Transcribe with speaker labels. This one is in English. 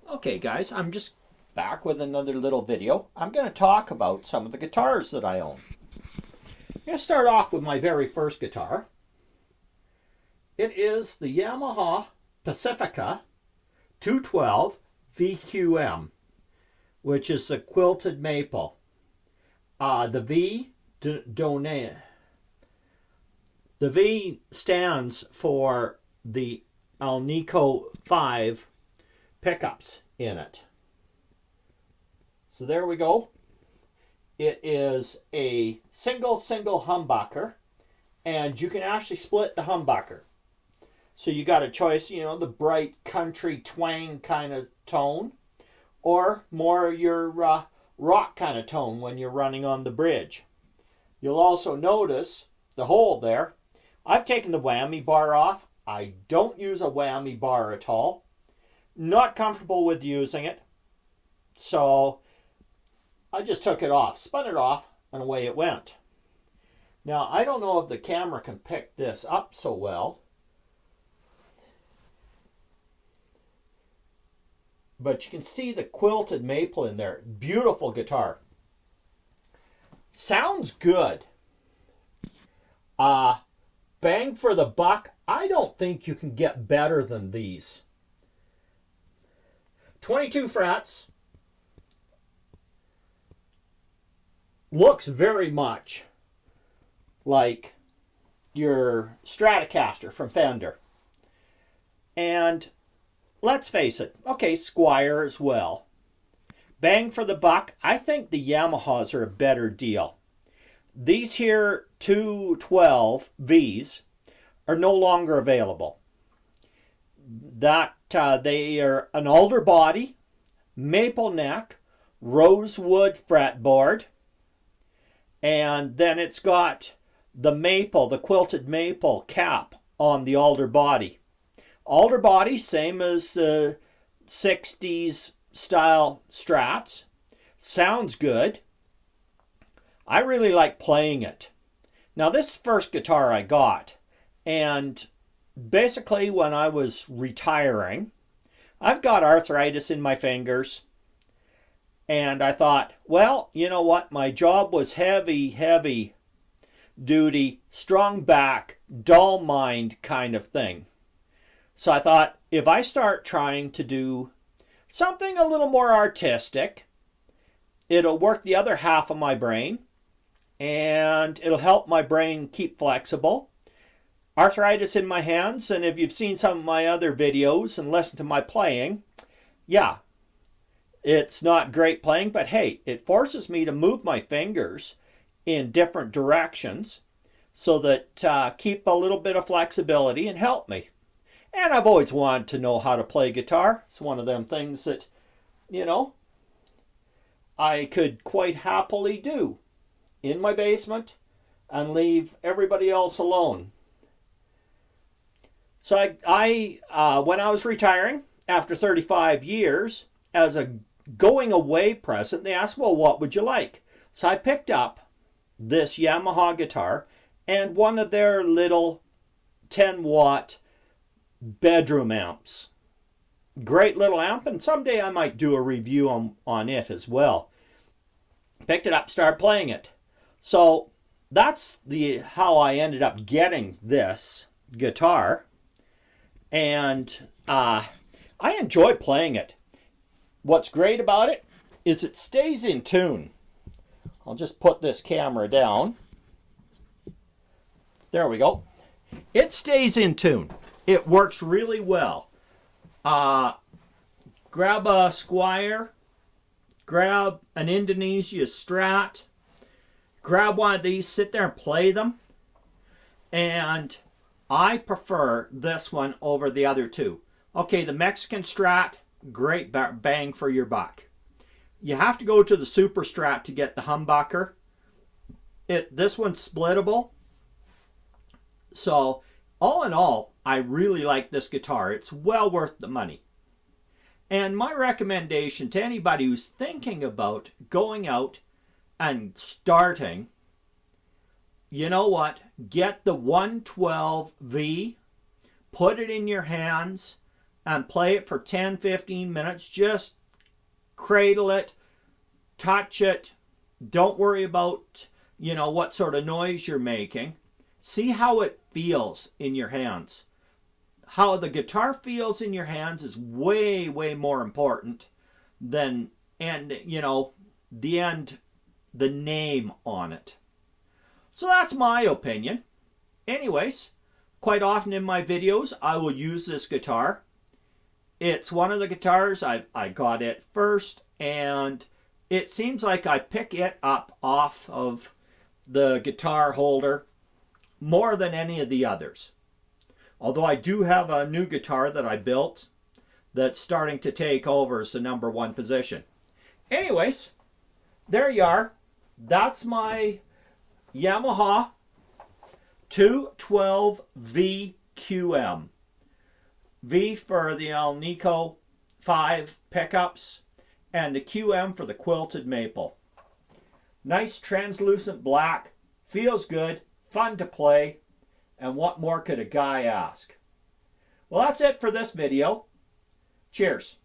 Speaker 1: Okay guys, I'm just back with another little video. I'm going to talk about some of the guitars that I own. I'm going to start off with my very first guitar. It is the Yamaha Pacifica 212 VQM, which is the quilted maple. The V stands for the Alnico 5 pickups in it. So there we go. It is a single humbucker, and you can actually split the humbucker. So you got a choice, the bright country twang kind of tone, or more your rock kind of tone when you're running on the bridge. You'll also notice the hole there. I've taken the whammy bar off. I don't use a whammy bar at all. Not comfortable with using it, so I just took it off, spun it off, and away it went. Now, I don't know if the camera can pick this up so well, but you can see the quilted maple in there. Beautiful guitar. Sounds good. Bang for the buck, I don't think you can get better than these. 22 frets. Looks very much like your Stratocaster from Fender. And let's face it, okay, Squire as well. Bang for the buck, I think the Yamahas are a better deal. These here 212 Vs are no longer available. They are an alder body, maple neck, rosewood fretboard, and then it's got the maple, the quilted maple cap on the alder body. Alder body, same as the 60s style Strats. Sounds good. I really like playing it. Now, this first guitar I got, and basically when I was retiring, I've got arthritis in my fingers, and I thought, well, you know what, my job was heavy duty, strong back, dull mind kind of thing. So I thought, if I start trying to do something a little more artistic, it'll work the other half of my brain, and it'll help my brain keep flexible. Arthritis in my hands, and if you've seen some of my other videos and listened to my playing, yeah, it's not great playing, but hey, it forces me to move my fingers in different directions so that keep a little bit of flexibility and help me. And I've always wanted to know how to play guitar. It's one of them things that, I could quite happily do in my basement and leave everybody else alone. So I when I was retiring after 35 years, as a going away present, they asked, well, what would you like? So I picked up this Yamaha guitar and one of their little 10-watt bedroom amps. Great little amp, and someday I might do a review on it as well. Picked it up, started playing it. So that's how I ended up getting this guitar. And I enjoy playing it. What's great about it is it stays in tune. I'll just put this camera down. There we go. It stays in tune. It works really well. Grab a Squire, grab an Indonesia Strat, grab one of these, sit there and play them, and I prefer this one over the other two. Okay, the Mexican Strat, great bang for your buck. You have to go to the Super Strat to get the humbucker. This one's splittable. So, all in all, I really like this guitar. It's well worth the money. And my recommendation to anybody who's thinking about going out and starting, you know what? Get the 112V, put it in your hands, and play it for 10-15 minutes. Just cradle it, touch it. Don't worry about, what sort of noise you're making. See how it feels in your hands. How the guitar feels in your hands is way, way more important than, the name on it. So that's my opinion. Anyways, quite often in my videos, I will use this guitar. It's one of the guitars, I got it first, and it seems like I pick it up off of the guitar holder more than any of the others. Although I do have a new guitar that I built that's starting to take over as the #1 position. Anyways, there you are. That's my Yamaha 212 VQM. V for the Alnico 5 pickups, and the QM for the quilted maple. Nice translucent black, feels good, fun to play, and what more could a guy ask? Well, that's it for this video. Cheers.